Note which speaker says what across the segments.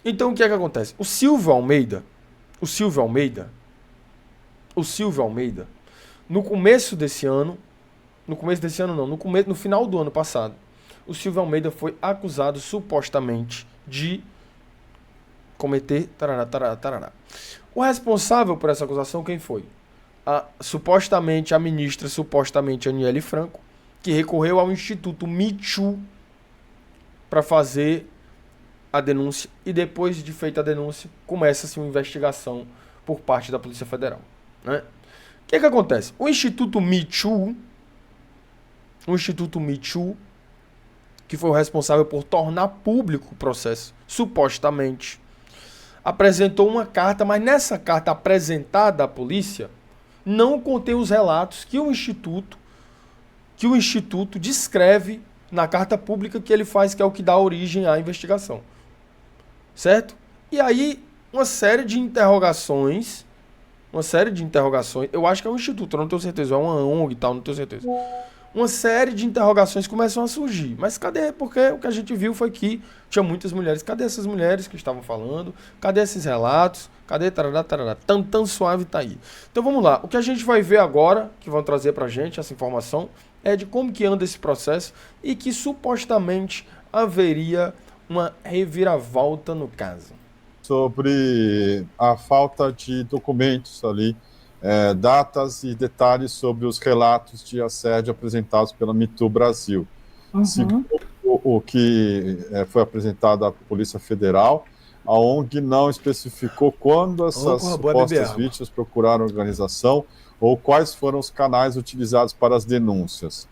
Speaker 1: Então o que é que acontece? O Silvio Almeida, o Silvio Almeida, no começo desse ano, no começo desse ano não, no final do ano passado, o Silvio Almeida foi acusado supostamente de cometer tarará, tarará, tarará. O responsável por essa acusação quem foi? Supostamente a ministra, supostamente Aniele Franco, que recorreu ao Instituto Me Too para fazer a denúncia e depois de feita a denúncia começa-se uma investigação por parte da Polícia Federal, né? O que é que acontece? O Instituto Me Too, que foi o responsável por tornar público o processo, supostamente, apresentou uma carta, mas nessa carta apresentada à polícia não contém os relatos que o instituto descreve na carta pública que ele faz, que é o que dá origem à investigação, certo? E aí uma série de interrogações, eu acho que é um instituto, eu não tenho certeza, é uma ONG e tal, não tenho certeza. Uma série de interrogações começam a surgir. Mas cadê? Porque o que a gente viu foi que tinha muitas mulheres. Cadê essas mulheres que estavam falando? Cadê esses relatos? Cadê tarará, tarará? Tão suave tá aí. Então vamos lá. O que a gente vai ver agora, que vão trazer pra gente essa informação, é de como que anda esse processo e que supostamente haveria uma reviravolta no caso.
Speaker 2: Sobre a falta de documentos ali, datas e detalhes sobre os relatos de assédio apresentados pela Me Too Brasil. Segundo
Speaker 3: Uhum.
Speaker 2: o que foi apresentado à Polícia Federal, a ONG não especificou quando essas
Speaker 1: Boa beber
Speaker 2: supostas
Speaker 1: água.
Speaker 2: vítimas procuraram a organização ou quais foram os canais utilizados para as denúncias.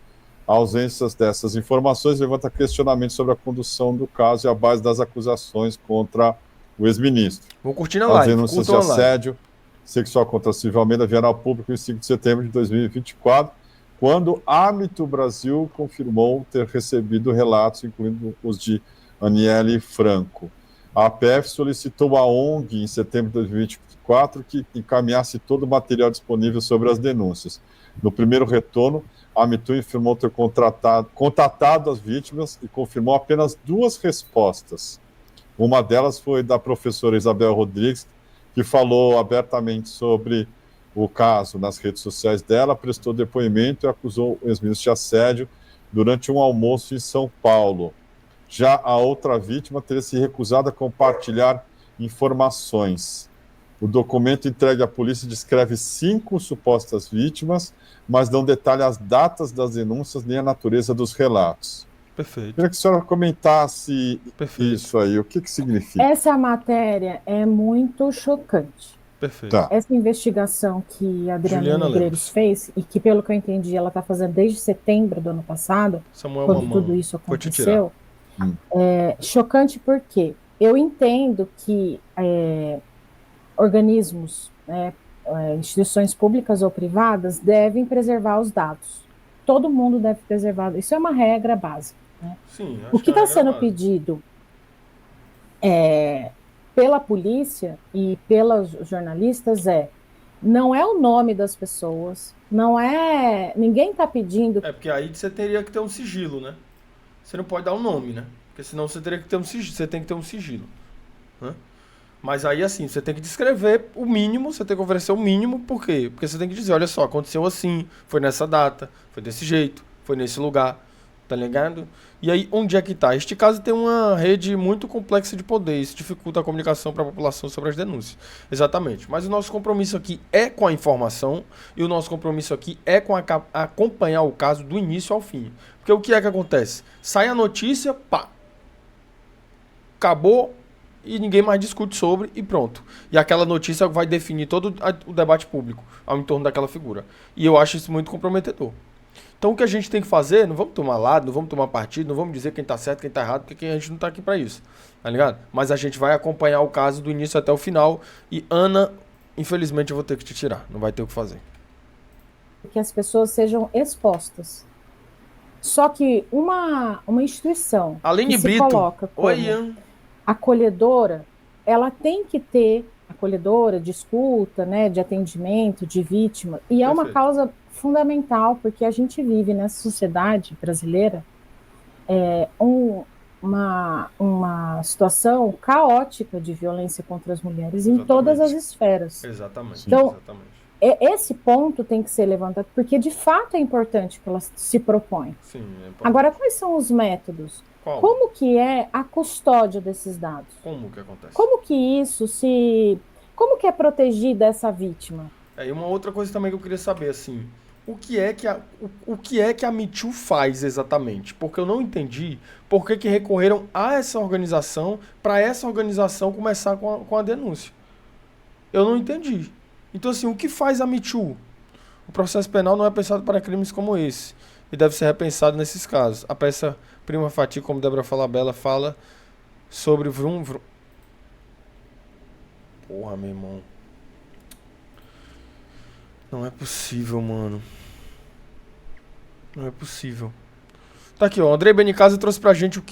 Speaker 2: A ausência dessas informações levanta questionamentos sobre a condução do caso e a base das acusações contra o ex-ministro.
Speaker 1: Vou curtir na
Speaker 2: As
Speaker 1: live.
Speaker 2: denúncias de
Speaker 1: Curtam a live.
Speaker 2: assédio sexual contra Silvio Almeida vieram ao público em 5 de setembro de 2024, quando a Me Too Brasil confirmou ter recebido relatos, incluindo os de Aniele Franco. A APF solicitou à ONG, em setembro de 2024, que encaminhasse todo o material disponível sobre as denúncias. No primeiro retorno, a Me Too informou ter contatado as vítimas e confirmou apenas 2 respostas. Uma delas foi da professora Isabel Rodrigues, que falou abertamente sobre o caso nas redes sociais dela, prestou depoimento e acusou o ex-ministro de assédio durante um almoço em São Paulo. Já a outra vítima teria se recusado a compartilhar informações. O documento entregue à polícia descreve 5 supostas vítimas, mas não detalha as datas das denúncias nem a natureza dos relatos.
Speaker 1: Perfeito.
Speaker 2: Queria que a senhora comentasse
Speaker 1: Perfeito.
Speaker 2: isso aí, o que significa?
Speaker 3: Essa matéria é muito chocante.
Speaker 1: Perfeito.
Speaker 2: Tá.
Speaker 3: Essa investigação que a Adriana
Speaker 1: Juliana
Speaker 3: Negreiros
Speaker 1: Lemos.
Speaker 3: fez, e que, pelo que eu entendi, ela está fazendo desde setembro do ano passado,
Speaker 1: Samuel
Speaker 3: quando
Speaker 1: Mamão.
Speaker 3: tudo isso
Speaker 1: Vou te tirar.
Speaker 3: aconteceu, é chocante porque eu entendo que organismos, né, instituições públicas ou privadas devem preservar os dados. Todo mundo deve preservar. Isso é uma regra básica. Né?
Speaker 1: Sim,
Speaker 3: O
Speaker 1: acho
Speaker 3: que
Speaker 1: que é
Speaker 3: está
Speaker 1: uma
Speaker 3: sendo
Speaker 1: regra básica.
Speaker 3: pedido pela polícia e pelos jornalistas não é o nome das pessoas, não é, ninguém está pedindo.
Speaker 1: É porque aí você teria que ter um sigilo, né? Você não pode dar um nome, né? Porque senão você teria que ter um sigilo, você tem que ter um sigilo, né? Mas aí assim, você tem que descrever o mínimo, você tem que oferecer o mínimo, por quê? Porque você tem que dizer, olha só, aconteceu assim, foi nessa data, foi desse jeito, foi nesse lugar, tá ligado? E aí, onde é que tá? Este caso tem uma rede muito complexa de poder, isso dificulta a comunicação para a população sobre as denúncias. Exatamente. Mas o nosso compromisso aqui é com a informação e o nosso compromisso aqui é com acompanhar o caso do início ao fim. Porque o que é que acontece? Sai a notícia, pá, acabou e ninguém mais discute sobre e pronto. E aquela notícia vai definir todo o debate público ao entorno daquela figura. E eu acho isso muito comprometedor. Então o que a gente tem que fazer, não vamos tomar lado, não vamos tomar partido, não vamos dizer quem tá certo, quem tá errado, porque a gente não tá aqui pra isso, tá ligado? Mas a gente vai acompanhar o caso do início até o final e Ana, infelizmente eu vou ter que te tirar, não vai ter o que fazer.
Speaker 3: Que as pessoas sejam expostas. Só que uma instituição
Speaker 1: Aline
Speaker 3: que
Speaker 1: Brito.
Speaker 3: se coloca como
Speaker 1: Oi, Ian.
Speaker 3: acolhedora, ela tem que ter acolhedora de escuta, né, de atendimento, de vítima, e é uma causa fundamental, porque a gente vive nessa sociedade brasileira uma situação caótica de violência contra as mulheres em todas as esferas.
Speaker 1: Exatamente.
Speaker 3: Então,
Speaker 1: exatamente.
Speaker 3: Esse ponto tem que ser levantado, porque de fato é importante que ela se propõe.
Speaker 1: Sim, é importante.
Speaker 3: Agora, quais são os métodos?
Speaker 1: Qual?
Speaker 3: Como que é a custódia desses dados?
Speaker 1: Como que acontece?
Speaker 3: Como que é protegida essa vítima?
Speaker 1: E uma outra coisa também que eu queria saber, assim, o que é que a Me Too faz exatamente? Porque eu não entendi por que recorreram a essa organização para essa organização começar com a denúncia. Eu não entendi. Então, assim, o que faz a Me Too? O processo penal não é pensado para crimes como esse e deve ser repensado nesses casos. A peça Prima Facie, como Débora Falabella fala, sobre vrum, vrum. Porra, meu irmão. Não é possível, mano. Não é possível. Tá aqui, ó. Andrei Benicasa trouxe pra gente o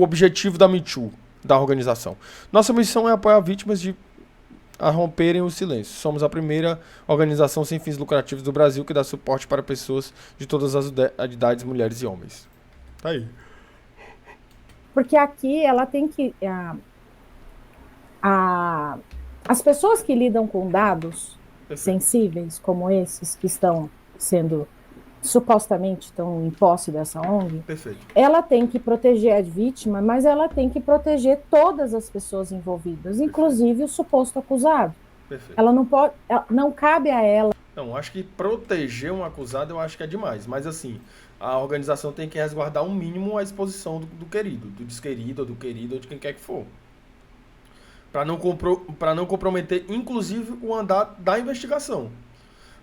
Speaker 1: objetivo da Me Too, da organização. Nossa missão é apoiar vítimas a romperem o silêncio. Somos a primeira organização sem fins lucrativos do Brasil que dá suporte para pessoas de todas as idades, mulheres e homens. Tá aí.
Speaker 3: Porque aqui ela tem que... as pessoas que lidam com dados sensíveis, como esses, que estão sendo supostamente estão em posse dessa ONG,
Speaker 1: Perfeito.
Speaker 3: Ela tem que proteger a vítima, mas ela tem que proteger todas as pessoas envolvidas, inclusive o suposto acusado.
Speaker 1: Perfeito.
Speaker 3: Ela não pode, não cabe a ela.
Speaker 1: Não, acho que proteger um acusado eu acho que é demais, mas assim, a organização tem que resguardar um mínimo a exposição do querido, do desquerido, ou do querido, ou de quem quer que for. Para não comprometer, inclusive, o andar da investigação.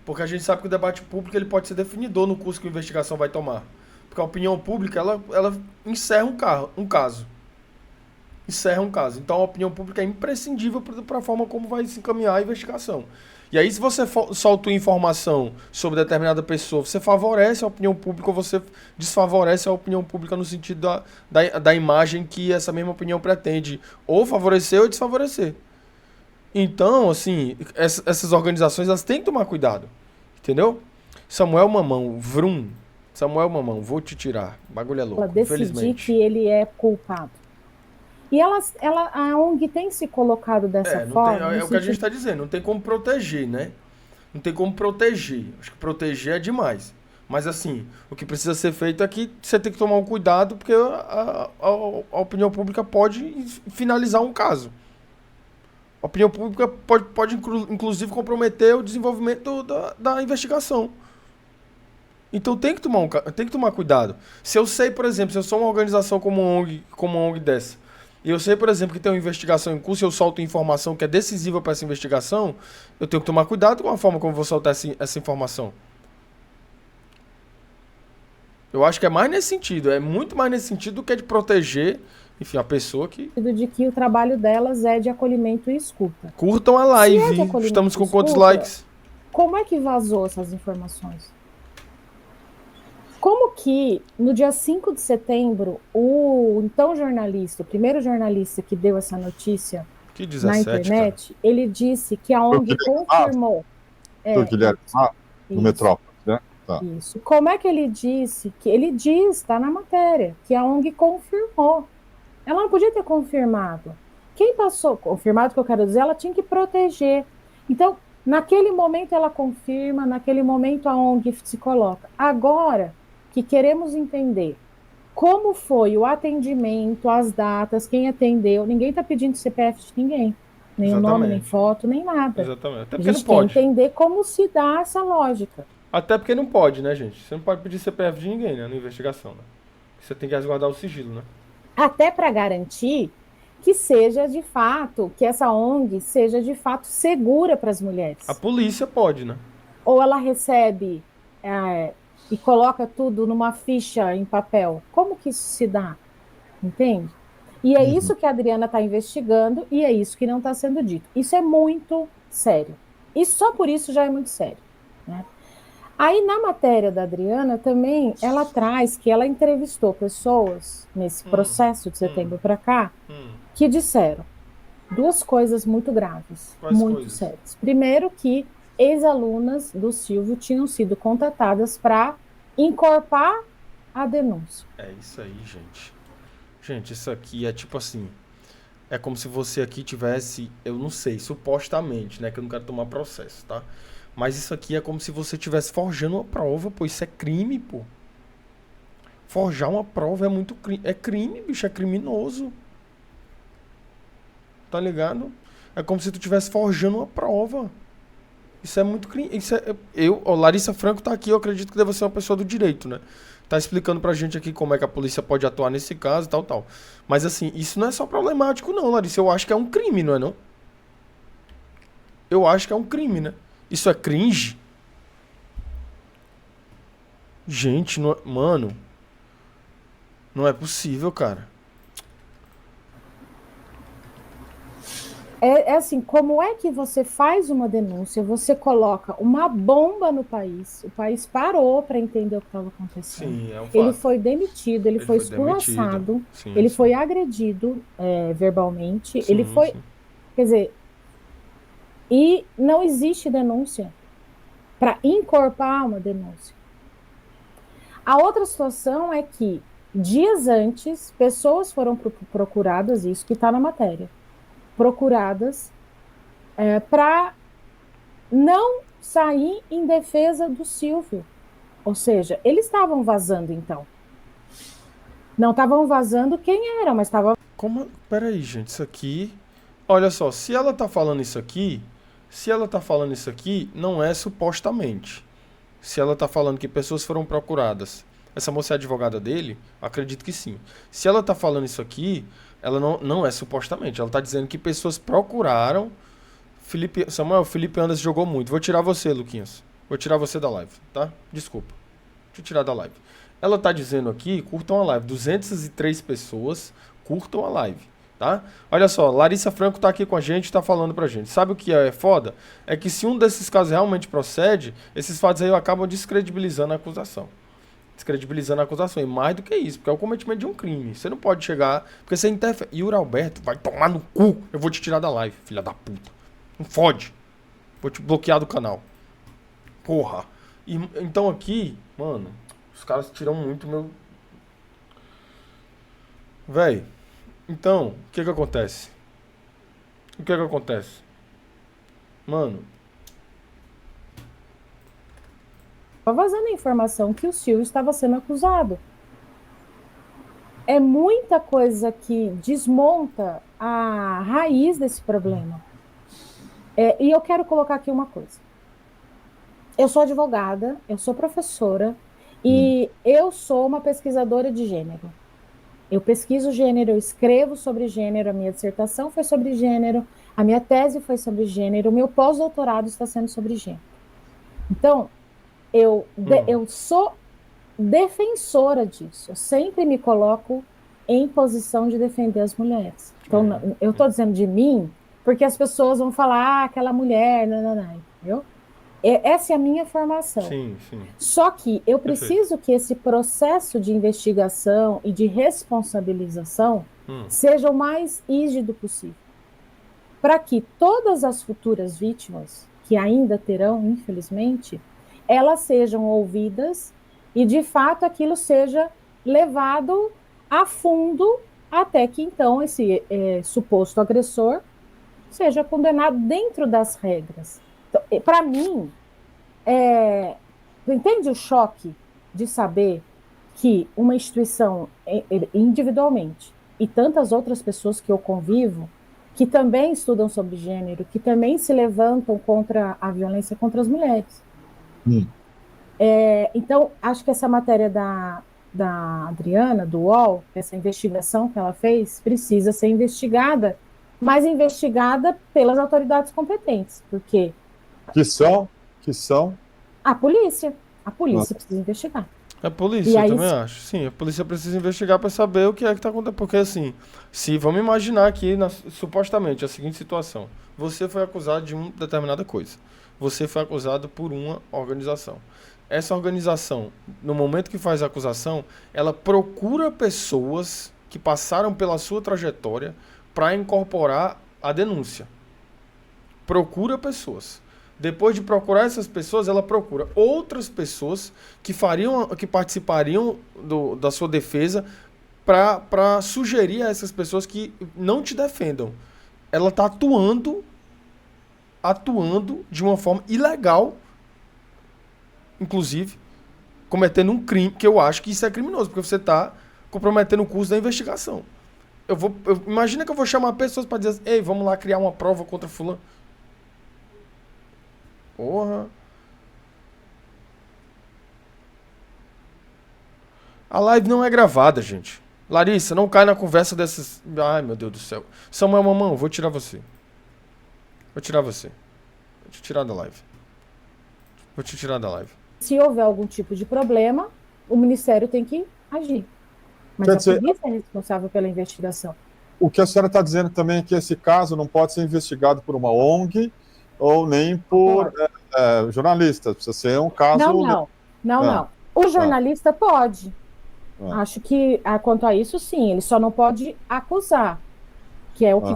Speaker 1: Porque a gente sabe que o debate público ele pode ser definidor no curso que a investigação vai tomar. Porque a opinião pública, ela encerra um caso. Encerra um caso. Então a opinião pública é imprescindível para a forma como vai se encaminhar a investigação. E aí, se você solta informação sobre determinada pessoa, você favorece a opinião pública ou você desfavorece a opinião pública no sentido da imagem que essa mesma opinião pretende ou favorecer ou desfavorecer. Então, assim, essas organizações elas têm que tomar cuidado. Entendeu? Samuel Mamão, vrum. Samuel Mamão, vou te tirar. O bagulho é louco,
Speaker 3: Ela decidir que ele é culpado. E a ONG tem se colocado dessa forma.
Speaker 1: É o que a gente está dizendo, não tem como proteger, né? Não tem como proteger. Acho que proteger é demais. Mas assim, o que precisa ser feito é que você tem que tomar um cuidado, porque a opinião pública pode finalizar um caso. A opinião pública pode inclusive comprometer o desenvolvimento da investigação. Então tem que tomar cuidado. Se eu sei, por exemplo, se eu sou uma organização como uma ONG dessa, e eu sei, por exemplo, que tem uma investigação em curso e eu solto informação que é decisiva para essa investigação, eu tenho que tomar cuidado com a forma como eu vou soltar essa informação. Eu acho que é mais nesse sentido, é muito mais nesse sentido do que de proteger, enfim, a pessoa que...
Speaker 3: De que o trabalho delas é de acolhimento e escuta.
Speaker 1: Curtam a live, estamos com quantos likes?
Speaker 3: Como é que vazou essas informações? Como que, no dia 5 de setembro, o então jornalista, o primeiro jornalista que deu essa notícia na internet, cara, ele disse que a ONG confirmou.
Speaker 2: Do Guilherme no Metrópole, né? Tá.
Speaker 3: Isso. Como é que ele disse? Que ele diz, está na matéria, que a ONG confirmou. Ela não podia ter confirmado. Quem passou, confirmado que eu quero dizer, ela tinha que proteger. Então, naquele momento ela confirma, naquele momento a ONG se coloca. Agora que queremos entender como foi o atendimento, as datas, quem atendeu, ninguém está pedindo CPF de ninguém. Nem o nome, nem foto, nem nada.
Speaker 1: Exatamente. Até
Speaker 3: porque
Speaker 1: não pode.
Speaker 3: Quer entender como se dá essa lógica.
Speaker 1: Até porque não pode, né, gente? Você não pode pedir CPF de ninguém, né, na investigação, né? Você tem que resguardar o sigilo, né?
Speaker 3: Até para garantir que seja de fato, que essa ONG seja de fato segura para as mulheres.
Speaker 1: A polícia pode, né?
Speaker 3: Ou ela recebe e coloca tudo numa ficha em papel. Como que isso se dá? Entende? E é isso que a Adriana está investigando e é isso que não está sendo dito. Isso é muito sério. E só por isso já é muito sério, né? Aí, na matéria da Adriana, também, ela traz que ela entrevistou pessoas, nesse processo de setembro para cá, que disseram duas coisas muito graves, muito sérias. Primeiro, que ex-alunas do Silvio tinham sido contatadas para encorpar a denúncia.
Speaker 1: É isso aí, gente. Gente, isso aqui é tipo assim, é como se você aqui tivesse, eu não sei, supostamente, né, que eu não quero tomar processo, tá? Mas isso aqui é como se você estivesse forjando uma prova, pô, isso é crime, pô. Forjar uma prova é muito crime, é crime, bicho, é criminoso. Tá ligado? É como se tu estivesse forjando uma prova. Isso é muito crime. Larissa Franco tá aqui, eu acredito que deve ser uma pessoa do direito, né? Tá explicando pra gente aqui como é que a polícia pode atuar nesse caso e tal, tal. Mas assim, isso não é só problemático não, Larissa. Eu acho que é um crime, não é não? Eu acho que é um crime, né? Isso é cringe? Gente, mano, não é possível, cara.
Speaker 3: É assim, como é que você faz uma denúncia, você coloca uma bomba no país, o país parou para entender o que estava acontecendo.
Speaker 1: Sim, é um
Speaker 3: Ele
Speaker 1: fato.
Speaker 3: foi demitido, ele foi
Speaker 1: Foi demitido.
Speaker 3: esculachado,
Speaker 1: Sim,
Speaker 3: ele
Speaker 1: sim.
Speaker 3: foi agredido verbalmente, ele
Speaker 1: Sim,
Speaker 3: foi,
Speaker 1: sim.
Speaker 3: quer dizer, e não existe denúncia para encorpar uma denúncia. A outra situação é que, dias antes, pessoas foram procuradas, isso que está na matéria, procuradas para não sair em defesa do Silvio. Ou seja, eles estavam vazando, então. Não estavam vazando quem era, mas estavam...
Speaker 1: Peraí, gente, isso aqui... Olha só, se ela tá falando isso aqui, não é supostamente. Se ela tá falando que pessoas foram procuradas, essa moça é advogada dele? Acredito que sim. Se ela tá falando isso aqui, ela não é supostamente. Ela tá dizendo que pessoas procuraram. Felipe Anderson jogou muito. Vou tirar você, Luquinhas. Vou tirar você da live, tá? Desculpa. Deixa eu tirar da live. Ela tá dizendo aqui, curtam a live. 203 pessoas curtam a live, tá? Olha só, Larissa Franco tá aqui com a gente, tá falando pra gente. Sabe o que é foda? É que se um desses casos realmente procede, esses fatos aí acabam descredibilizando a acusação. E mais do que isso, porque é o cometimento de um crime. Você não pode chegar, porque você interfere. Yuri Alberto, vai tomar no cu. Eu vou te tirar da live, filha da puta. Não fode. Vou te bloquear do canal. Porra. Então aqui, mano, os caras tiram muito meu... Véi, então, o que que acontece? Mano,
Speaker 3: vazando a informação que o Silvio estava sendo acusado. É muita coisa que desmonta a raiz desse problema. E eu quero colocar aqui uma coisa. Eu sou advogada, eu sou professora e eu sou uma pesquisadora de gênero. Eu pesquiso gênero, eu escrevo sobre gênero, a minha dissertação foi sobre gênero, a minha tese foi sobre gênero, o meu pós-doutorado está sendo sobre gênero. Então, eu sou defensora disso. Eu sempre me coloco em posição de defender as mulheres. Então, eu estou dizendo de mim, porque as pessoas vão falar, aquela mulher, não, entendeu? Essa é a minha formação.
Speaker 1: sim, sim.
Speaker 3: Só que eu preciso que esse processo de investigação e de responsabilização seja o mais rígido possível. Para que todas as futuras vítimas, que ainda terão, infelizmente, elas sejam ouvidas e, de fato, aquilo seja levado a fundo até que, então, esse suposto agressor seja condenado dentro das regras. Então, para mim, entende o choque de saber que uma instituição, individualmente, e tantas outras pessoas que eu convivo, que também estudam sobre gênero, que também se levantam contra a violência contra as mulheres. Então, acho que essa matéria da Adriana, do UOL, essa investigação que ela fez, precisa ser investigada, mas investigada pelas autoridades competentes, porque...
Speaker 2: Que são?
Speaker 3: A polícia precisa investigar.
Speaker 1: A polícia, eu também acho. Sim, a polícia precisa investigar para saber o que é que está acontecendo. Porque, assim, vamos imaginar aqui, supostamente, a seguinte situação. Você foi acusado de uma determinada coisa. Você foi acusado por uma organização. Essa organização, no momento que faz a acusação, ela procura pessoas que passaram pela sua trajetória para incorporar a denúncia. Procura pessoas. Depois de procurar essas pessoas, ela procura outras pessoas que participariam da sua defesa para sugerir a essas pessoas que não te defendam. Ela está atuando de uma forma ilegal, inclusive, cometendo um crime, que eu acho que isso é criminoso, porque você está comprometendo o curso da investigação. Imagina que eu vou chamar pessoas para dizer, ei, vamos lá criar uma prova contra fulano. Porra. A live não é gravada, gente. Larissa, não cai na conversa dessas... Ai, meu Deus do céu. Samuel, mamão, vou tirar você. Vou tirar você. Vou te tirar da live. Vou te tirar da live.
Speaker 3: Se houver algum tipo de problema, o Ministério tem que agir. Mas a polícia é responsável pela investigação.
Speaker 2: O que a senhora está dizendo também é que esse caso não pode ser investigado por uma ONG ou nem por jornalistas. Precisa ser um caso...
Speaker 3: Não. O jornalista pode. Acho que, quanto a isso, sim. Ele só não pode acusar. Que é o que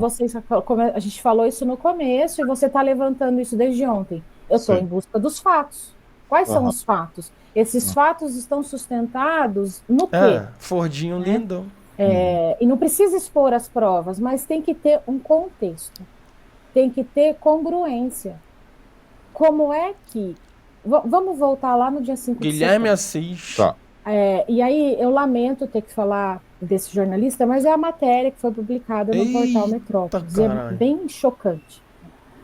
Speaker 3: a gente falou isso no começo, e você está levantando isso desde ontem. Eu estou em busca dos fatos. Quais são os fatos? Esses fatos estão sustentados no quê?
Speaker 1: Fordinho lindo.
Speaker 3: E não precisa expor as provas, mas tem que ter um contexto. Tem que ter congruência. Como é que... Vamos voltar lá no dia 5 de
Speaker 1: Guilherme Assis.
Speaker 2: Tá.
Speaker 3: E aí, eu lamento ter que falar desse jornalista, mas é a matéria que foi publicada no portal Metrópolis. É bem chocante.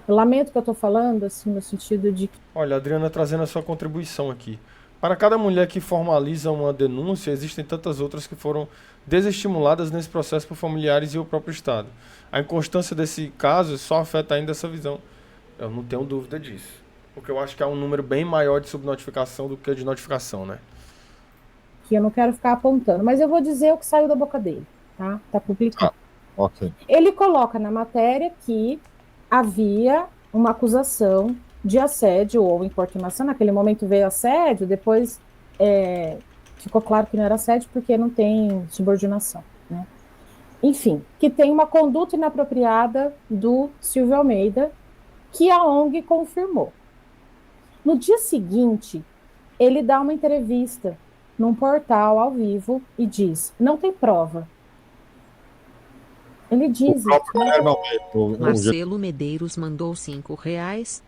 Speaker 3: Eu lamento que eu estou falando, assim, no sentido de...
Speaker 1: Olha, a Adriana trazendo a sua contribuição aqui. Para cada mulher que formaliza uma denúncia, existem tantas outras que foram desestimuladas nesse processo por familiares e o próprio Estado. A inconstância desse caso só afeta ainda essa visão. Eu não tenho dúvida disso. Porque eu acho que há um número bem maior de subnotificação do que de notificação, né?
Speaker 3: Que eu não quero ficar apontando, mas eu vou dizer o que saiu da boca dele, tá? Tá publicado.
Speaker 2: Ok.
Speaker 3: Ele coloca na matéria que havia uma acusação de assédio ou importunação. Naquele momento veio assédio, depois ficou claro que não era assédio porque não tem subordinação, né? Enfim, que tem uma conduta inapropriada do Silvio Almeida, que a ONG confirmou. No dia seguinte, ele dá uma entrevista num portal ao vivo e diz, não tem prova. Ele diz isso.
Speaker 4: Marcelo Medeiros mandou R$5.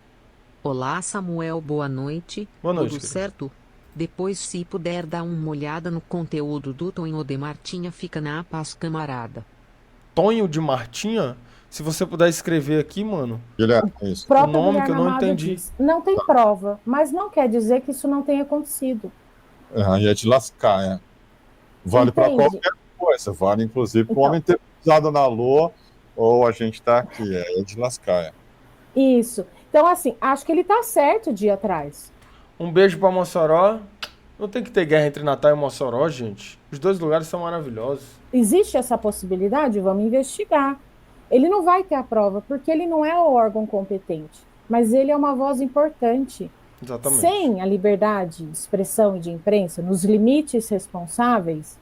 Speaker 4: Olá, Samuel, boa noite.
Speaker 1: Boa noite.
Speaker 4: Tudo certo? Depois, se puder dar uma olhada no conteúdo do Tonho de Martinha, fica na paz, camarada.
Speaker 1: Tonho de Martinha? Se você puder escrever aqui, mano.
Speaker 2: Isso.
Speaker 1: O nome que eu não entendi.
Speaker 3: Diz, não tem prova, mas não quer dizer que isso não tenha acontecido.
Speaker 2: Aí é de lascar, Vale para qualquer coisa. Vale, inclusive, para o homem ter pisado na lua ou a gente tá aqui. É de lascar,
Speaker 3: Isso. Então, assim, acho que ele tá certo de ir atrás.
Speaker 1: Um beijo para Mossoró. Não tem que ter guerra entre Natal e Mossoró, gente. Os dois lugares são maravilhosos.
Speaker 3: Existe essa possibilidade? Vamos investigar. Ele não vai ter a prova, porque ele não é o órgão competente. Mas ele é uma voz importante.
Speaker 1: Exatamente.
Speaker 3: Sem a liberdade de expressão e de imprensa, nos limites responsáveis,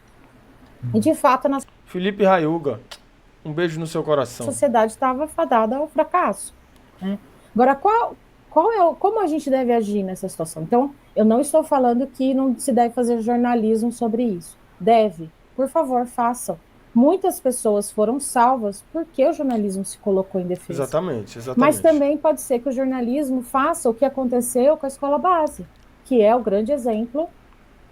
Speaker 3: e de fato na
Speaker 1: Felipe Raiuga, um beijo no seu coração.
Speaker 3: A sociedade estava fadada ao fracasso, né? Agora, como a gente deve agir nessa situação? Então, eu não estou falando que não se deve fazer jornalismo sobre isso. Deve. Por favor, façam. Muitas pessoas foram salvas porque o jornalismo se colocou em defesa.
Speaker 1: Exatamente.
Speaker 3: Mas também pode ser que o jornalismo faça o que aconteceu com a escola base, que é o grande exemplo,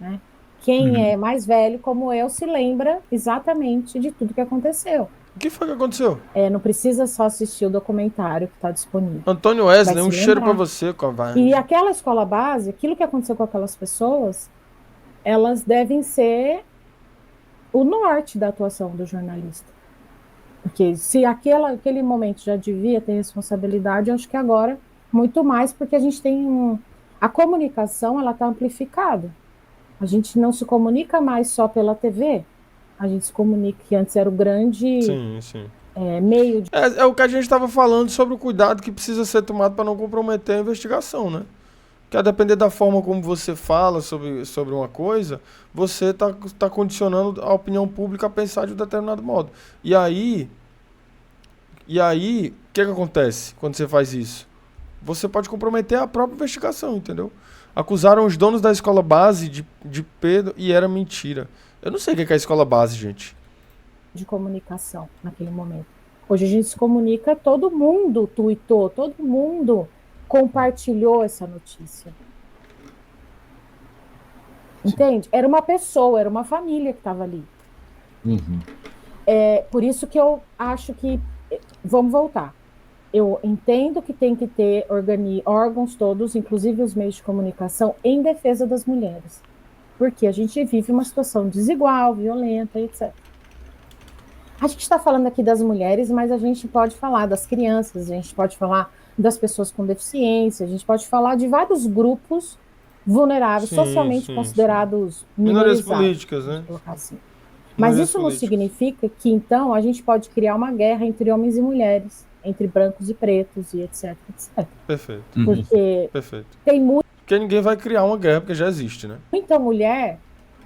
Speaker 3: né? Quem é mais velho, como eu, se lembra exatamente de tudo que aconteceu.
Speaker 1: O que foi que aconteceu?
Speaker 3: Não precisa só assistir o documentário que está disponível.
Speaker 1: Antônio Wesley, um cheiro para você,
Speaker 3: E aquela escola base, aquilo que aconteceu com aquelas pessoas, elas devem ser o norte da atuação do jornalista. Porque se aquele momento já devia ter responsabilidade, eu acho que agora muito mais, porque a gente tem a comunicação, ela está amplificada. A gente não se comunica mais só pela TV, a gente se comunica, que antes era o grande meio de...
Speaker 1: É o que a gente estava falando sobre o cuidado que precisa ser tomado para não comprometer a investigação, né? Que a depender da forma como você fala sobre uma coisa, você tá condicionando a opinião pública a pensar de um determinado modo. E aí, o que acontece quando você faz isso? você pode comprometer a própria investigação, entendeu? Acusaram os donos da escola base de Pedro e era mentira. Eu não sei o que é a escola base, gente.
Speaker 3: De comunicação naquele momento. Hoje a gente se comunica, todo mundo tuitou, todo mundo compartilhou essa notícia. Entende? Era uma pessoa, era uma família que estava ali.
Speaker 2: Uhum.
Speaker 3: Por isso que eu acho que... Vamos voltar. Eu entendo que tem que ter órgãos todos, inclusive os meios de comunicação, em defesa das mulheres. Porque a gente vive uma situação desigual, violenta, etc. A gente está falando aqui das mulheres, mas a gente pode falar das crianças, a gente pode falar das pessoas com deficiência, a gente pode falar de vários grupos vulneráveis, socialmente considerados
Speaker 1: minorias
Speaker 3: minorizados,
Speaker 1: políticas, né?
Speaker 3: Assim. Mas isso não significa que, então, a gente pode criar uma guerra entre homens e mulheres, entre brancos e pretos, e etc, etc.
Speaker 1: Perfeito.
Speaker 3: Porque tem
Speaker 1: porque ninguém vai criar uma guerra, porque já existe, né?
Speaker 3: Muita mulher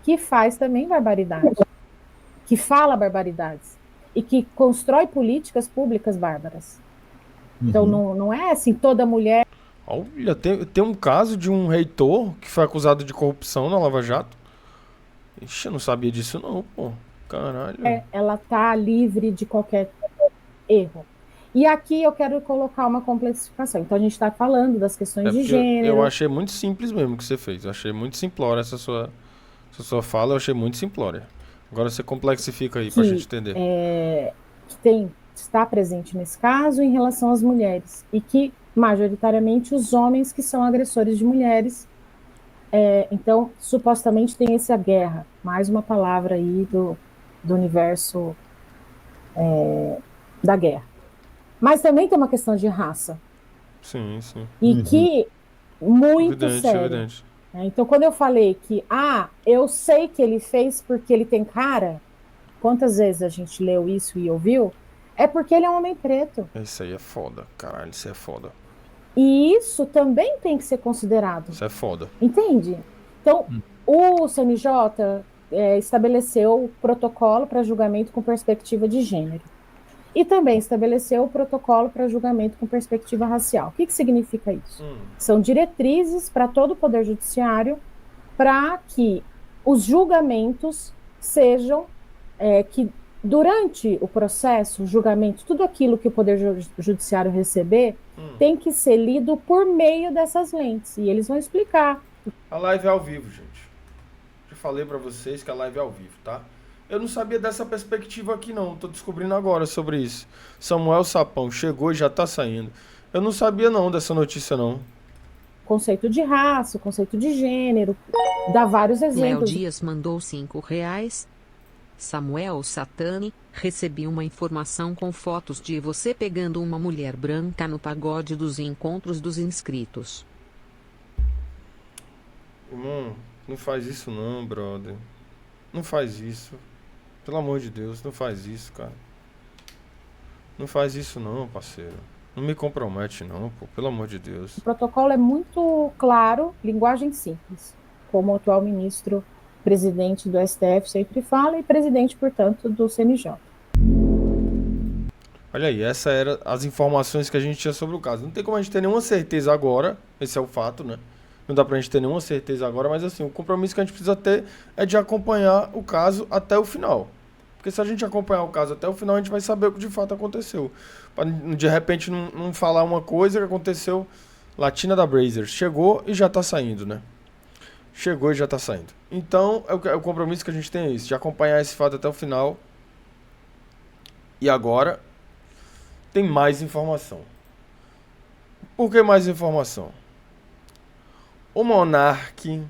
Speaker 3: que faz também barbaridade, que fala barbaridades, e que constrói políticas públicas bárbaras. Então, não é assim, toda mulher...
Speaker 1: Olha, tem um caso de um reitor que foi acusado de corrupção na Lava Jato. Ixi, eu não sabia disso não, pô. Caralho.
Speaker 3: Ela tá livre de qualquer erro. E aqui eu quero colocar uma complexificação. Então a gente está falando das questões de gênero.
Speaker 1: Eu achei muito simples mesmo o que você fez. Eu achei muito simplória essa sua fala, eu achei muito simplória. Agora você complexifica aí pra gente entender.
Speaker 3: Que está presente nesse caso em relação às mulheres. E que, majoritariamente, os homens que são agressores de mulheres. Então, supostamente tem essa guerra. Mais uma palavra aí do universo da guerra. Mas também tem uma questão de raça.
Speaker 1: Sim.
Speaker 3: E que muito séria.
Speaker 1: Evidente.
Speaker 3: Então, quando eu falei que, eu sei que ele fez porque ele tem cara, quantas vezes a gente leu isso e ouviu? É porque ele é um homem preto.
Speaker 1: Isso aí é foda, caralho, isso é foda.
Speaker 3: E isso também tem que ser considerado.
Speaker 1: Isso é foda.
Speaker 3: Entende? Então, o CNJ estabeleceu o protocolo para julgamento com perspectiva de gênero. E também estabeleceu o protocolo para julgamento com perspectiva racial. O que significa isso? São diretrizes para todo o Poder Judiciário para que os julgamentos sejam, que durante o processo, o julgamento, tudo aquilo que o Poder Judiciário receber tem que ser lido por meio dessas lentes. E eles vão explicar.
Speaker 1: A live é ao vivo, gente. Já falei para vocês que a live é ao vivo, tá? Eu não sabia dessa perspectiva aqui não, tô descobrindo agora sobre isso. Samuel Sapão chegou e já tá saindo. Eu não sabia não dessa notícia não.
Speaker 3: Conceito de raça, conceito de gênero, dá vários exemplos.
Speaker 4: Léo Dias mandou R$5. Samuel Satani, recebi uma informação com fotos de você pegando uma mulher branca no pagode dos encontros dos inscritos.
Speaker 1: Irmão, não faz isso não, brother. Não faz isso. Pelo amor de Deus, não faz isso, cara. Não faz isso não, parceiro. Não me compromete não, pô. Pelo amor de Deus.
Speaker 3: O protocolo é muito claro, linguagem simples. Como o atual ministro, presidente do STF sempre fala, e presidente, portanto, do CNJ.
Speaker 1: Olha aí, essa era as informações que a gente tinha sobre o caso. Não tem como a gente ter nenhuma certeza agora, esse é o fato, né? Não dá pra gente ter nenhuma certeza agora, mas assim, o compromisso que a gente precisa ter é de acompanhar o caso até o final. Porque se a gente acompanhar o caso até o final, a gente vai saber o que de fato aconteceu. Pra de repente não falar uma coisa que aconteceu. Latina da Brazers chegou e já tá saindo, né? Chegou e já tá saindo. Então, o compromisso que a gente tem é isso, de acompanhar esse fato até o final. E agora, tem mais informação. Por que mais informação? O Monark...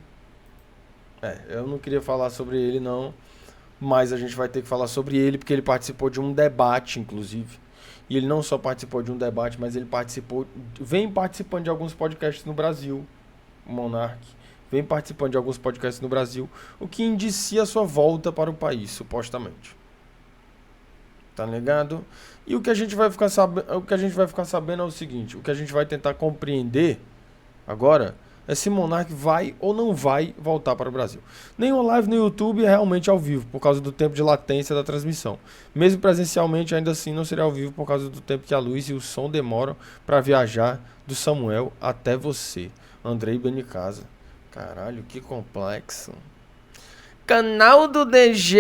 Speaker 1: eu não queria falar sobre ele, não. Mas a gente vai ter que falar sobre ele, porque ele participou de um debate, inclusive. E ele não só participou de um debate, mas ele vem participando de alguns podcasts no Brasil. O Monark vem participando de alguns podcasts no Brasil, o que indicia a sua volta para o país, supostamente. Tá ligado? E o que a gente vai ficar sabendo é o seguinte, o que a gente vai tentar compreender agora é se Monark vai ou não vai voltar para o Brasil. Nenhuma live no YouTube é realmente ao vivo, por causa do tempo de latência da transmissão. Mesmo presencialmente, ainda assim, não seria ao vivo por causa do tempo que a luz e o som demoram para viajar do Samuel até você. Andrei Benicasa. Caralho, que complexo. Canal do DG...